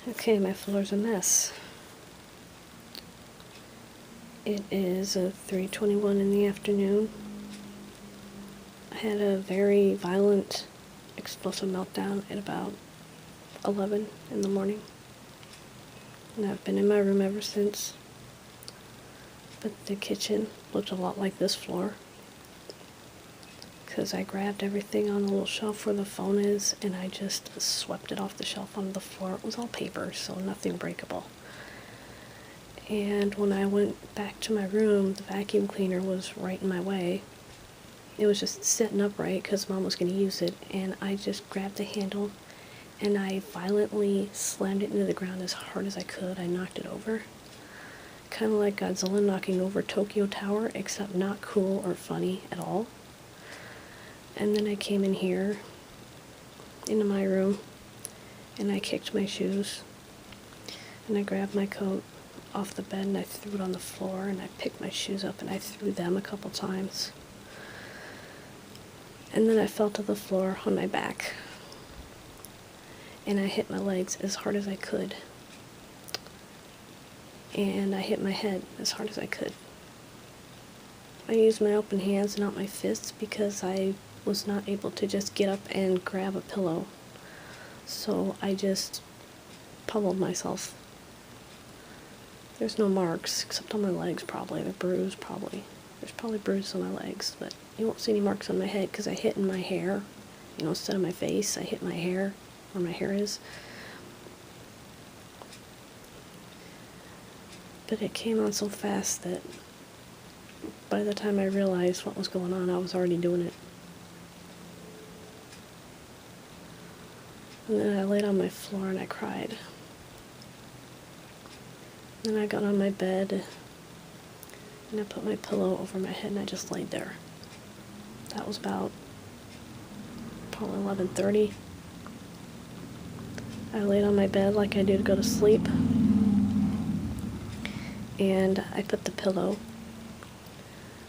Okay, my floor's a mess. It is 3:21 in the afternoon. I had a very violent, explosive meltdown at about 11 in the morning. And I've been in my room ever since. But the kitchen looked a lot like this floor, because I grabbed everything on the little shelf where the phone is and I just swept it off the shelf onto the floor. It was all paper, so nothing breakable. And when I went back to my room, the vacuum cleaner was right in my way. It was just sitting upright because Mom was going to use it, and I just grabbed the handle and I violently slammed it into the ground as hard as I could. I knocked it over. Kind of like Godzilla knocking over Tokyo Tower, except not cool or funny at all. And then I came in here, into my room, and I kicked my shoes. And I grabbed my coat off the bed and I threw it on the floor, and I picked my shoes up and I threw them a couple times. And then I fell to the floor on my back. And I hit my legs as hard as I could. And I hit my head as hard as I could. I used my open hands, not my fists, because I was not able to just get up and grab a pillow. So I just pummeled myself. There's no marks, except on my legs probably. They're bruised probably. There's probably bruises on my legs, but you won't see any marks on my head because I hit in my hair. You know, instead of my face, I hit my hair, where my hair is. But it came on so fast that by the time I realized what was going on, I was already doing it. And then I laid on my floor and I cried. Then I got on my bed and I put my pillow over my head and I just laid there. That was about probably 11:30. I laid on my bed like I do to go to sleep. And I put the pillow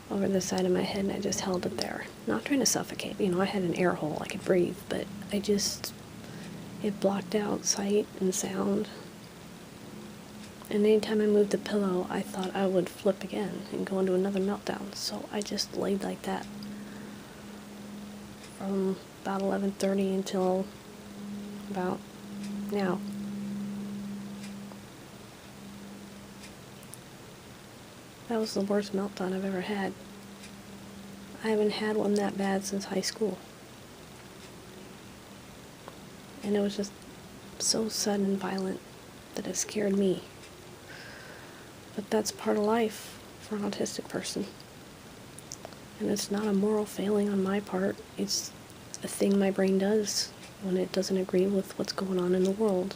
over the side of my head and I just held it there. Not trying to suffocate. You know, I had an air hole, I could breathe, but it blocked out sight and sound. And anytime I moved the pillow, I thought I would flip again and go into another meltdown. So I just laid like that from about 11:30 until about now. That was the worst meltdown I've ever had. I haven't had one that bad since high school. And it was just so sudden and violent that it scared me. But that's part of life for an autistic person. And it's not a moral failing on my part. It's a thing my brain does when it doesn't agree with what's going on in the world.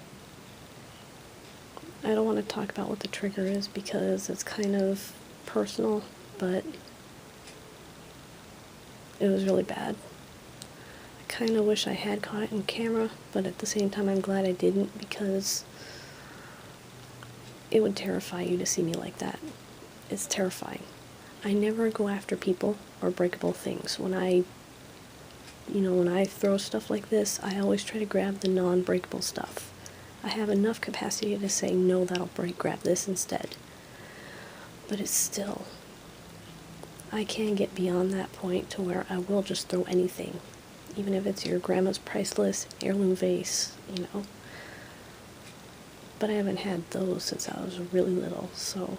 I don't want to talk about what the trigger is because it's kind of personal, but it was really bad. I kind of wish I had caught it in camera, but at the same time I'm glad I didn't, because it would terrify you to see me like that. It's terrifying. I never go after people or breakable things. When I throw stuff like this, I always try to grab the non-breakable stuff. I have enough capacity to say, no, that'll break, grab this instead. But it's still, I can't get beyond that point to where I will just throw anything, even if it's your grandma's priceless heirloom vase, you know. But I haven't had those since I was really little, so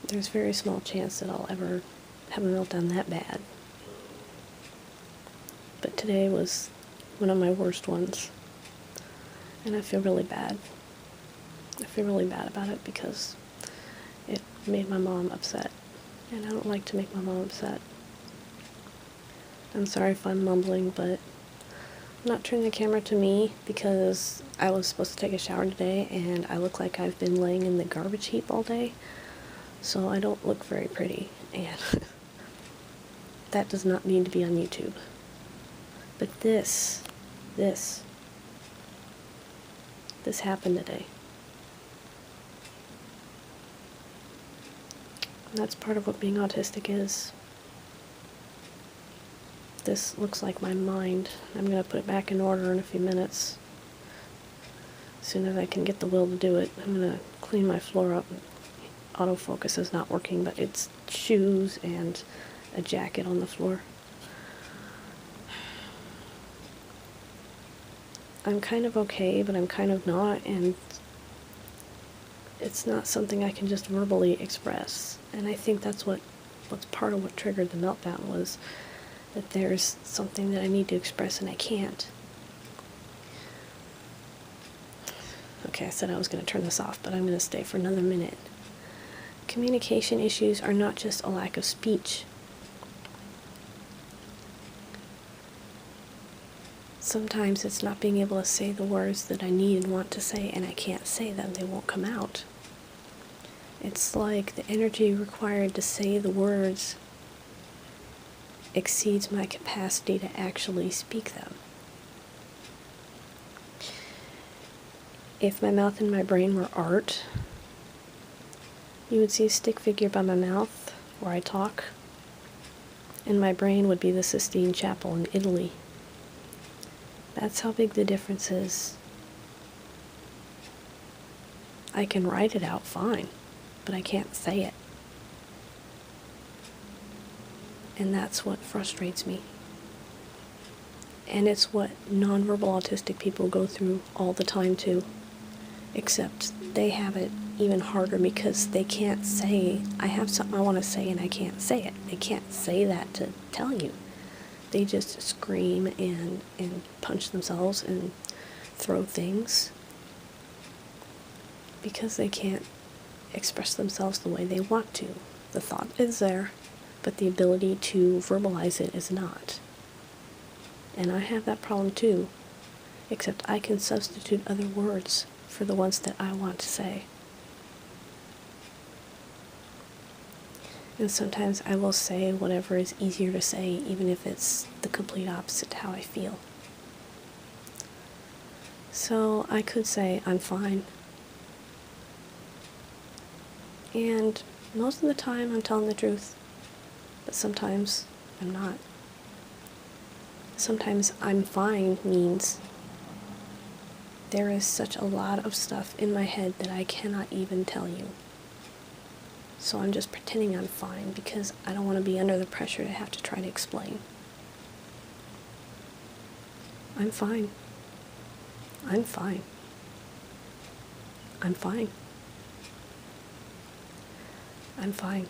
there's very small chance that I'll ever have a meltdown that bad. But today was one of my worst ones, and I feel really bad. I feel really bad about it because it made my mom upset, and I don't like to make my mom upset. I'm sorry if I'm mumbling, but I'm not turning the camera to me because I was supposed to take a shower today and I look like I've been laying in the garbage heap all day, so I don't look very pretty, and that does not need to be on YouTube. But this happened today. And that's part of what being autistic is. This looks like my mind. I'm going to put it back in order in a few minutes. As soon as I can get the will to do it, I'm going to clean my floor up. Autofocus is not working, but it's shoes and a jacket on the floor. I'm kind of okay, but I'm kind of not, and it's not something I can just verbally express. And I think that's what's part of what triggered the meltdown, was that there's something that I need to express and I can't. Okay, I said I was going to turn this off, but I'm going to stay for another minute. Communication issues are not just a lack of speech. Sometimes it's not being able to say the words that I need and want to say, and I can't say them. They won't come out. It's like the energy required to say the words exceeds my capacity to actually speak them. If my mouth and my brain were art, you would see a stick figure by my mouth where I talk, and my brain would be the Sistine Chapel in Italy. That's how big the difference is. I can write it out fine, but I can't say it. And that's what frustrates me. And it's what nonverbal autistic people go through all the time too. Except they have it even harder because they can't say, I have something I want to say and I can't say it. They can't say that to tell you. They just scream and punch themselves and throw things because they can't express themselves the way they want to. The thought is there, but the ability to verbalize it is not. And I have that problem too, except I can substitute other words for the ones that I want to say. And sometimes I will say whatever is easier to say, even if it's the complete opposite to how I feel. So I could say, I'm fine. And most of the time I'm telling the truth, but sometimes I'm not. Sometimes I'm fine means there is such a lot of stuff in my head that I cannot even tell you. So I'm just pretending I'm fine because I don't want to be under the pressure to have to try to explain. I'm fine. I'm fine. I'm fine. I'm fine.